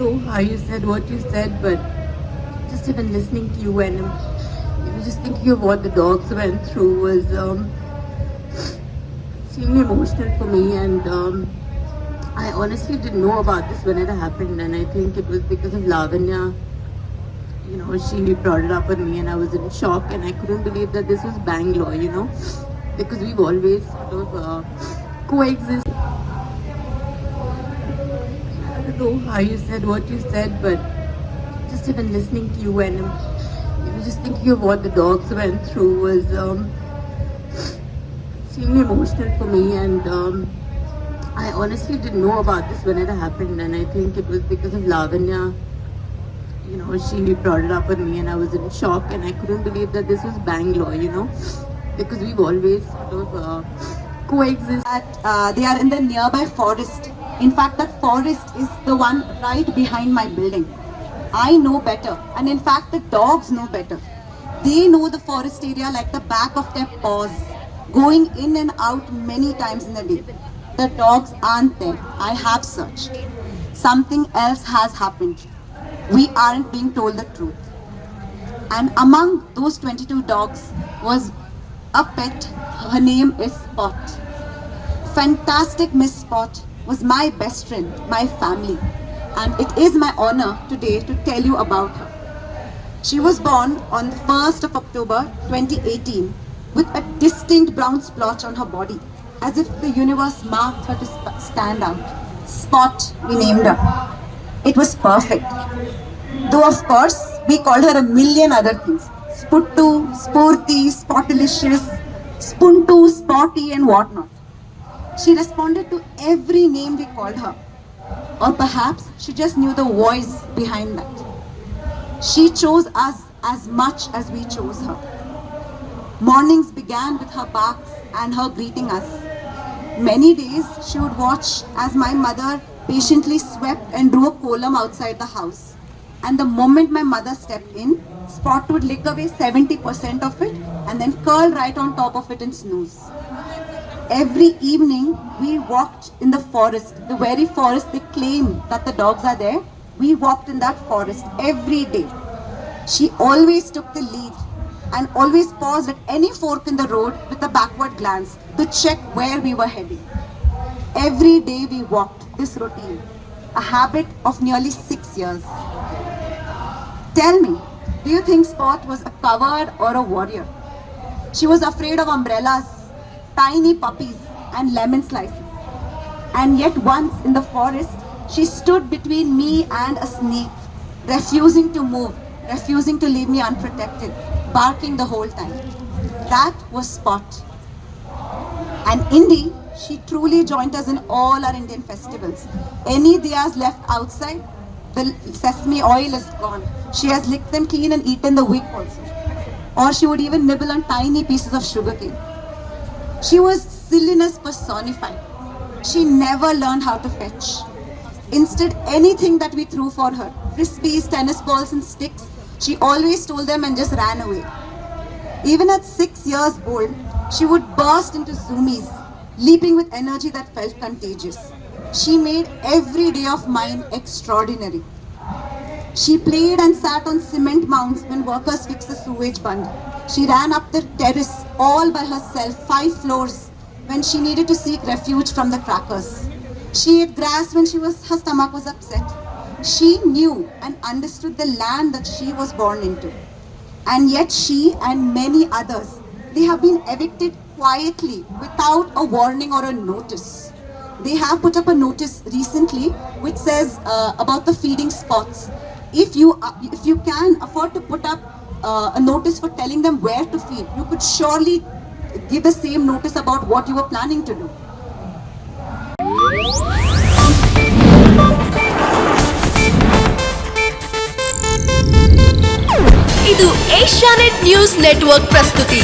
know how you said what you said, but just even listening to you and just thinking of what the dogs went through was extremely emotional for me. And I honestly didn't know about this when it happened, and I think it was because of Lavanya. You know, she brought it up with me, and I was in shock, and I couldn't believe that this was Bangalore. You know, because we've always sort of coexisted. I don't know how you said what you said, but just even listening to you and just thinking of what the dogs went through was extremely emotional for me. And I honestly didn't know about this when it happened, and I think it was because of Lavanya. You know, she brought it up with me, and I was in shock, and I couldn't believe that this was Bangalore. You know, because we've always sort of coexisted. They are in the nearby forest. In fact, that forest is the one right behind my building. I know better, and in fact the dogs know better. They know the forest area like the back of their paws, going in and out many times in a day. The dogs aren't there. I have searched. Something else has happened. We aren't being told the truth. And among those 22 dogs was a pet. Her name is Spot. Fantastic Miss Spot was my best friend, my family. And it is my honor today to tell you about her. She was born on the 1st of October 2018 with a distinct brown splotch on her body, as if the universe marked her to stand out. Spot, we named her. It was perfect. Though of course, we called her a million other things. Sputtu, Spurti, Spotilicious, Spuntu, Spotty and whatnot. She responded to every name we called her. Or perhaps she just knew the voice behind that. She chose us as much as we chose her. Mornings began with her barks and her greeting us. Many days she would watch as my mother patiently swept and drew a column outside the house. And the moment my mother stepped in, Spot would lick away 70% of it and then curl right on top of it and snooze. Every evening, we walked in the forest, the very forest they claim that the dogs are there. We walked in that forest every day. She always took the lead and always paused at any fork in the road with a backward glance to check where we were heading. Every day we walked this routine, a habit of nearly 6 years. Tell me, do you think Spot was a coward or a warrior? She was afraid of umbrellas, tiny puppies and lemon slices. And yet once in the forest, she stood between me and a snake, refusing to move, refusing to leave me unprotected, barking the whole time. That was Spot. And Indy, she truly joined us in all our Indian festivals. Any diyas left outside, the sesame oil is gone. She has licked them clean and eaten the wick also. Or she would even nibble on tiny pieces of sugarcane. She was silliness personified. She never learned how to fetch. Instead, anything that we threw for her, frisbees, tennis balls and sticks, she always stole them and just ran away. Even at 6 years old, she would burst into zoomies, leaping with energy that felt contagious. She made every day of mine extraordinary. She played and sat on cement mounds when workers fixed the sewage bund. She ran up the terrace all by herself, 5 floors, when she needed to seek refuge from the crackers. She ate grass when her stomach was upset. She knew and understood the land that she was born into. And yet she and many others, they have been evicted quietly without a warning or a notice. They have put up a notice recently which says about the feeding spots. If you can afford to put up a notice for telling them where to feed, you could surely give the same notice about what you were planning to do. ಇದು Asianet news network ಪ್ರಸ್ತುತಿ.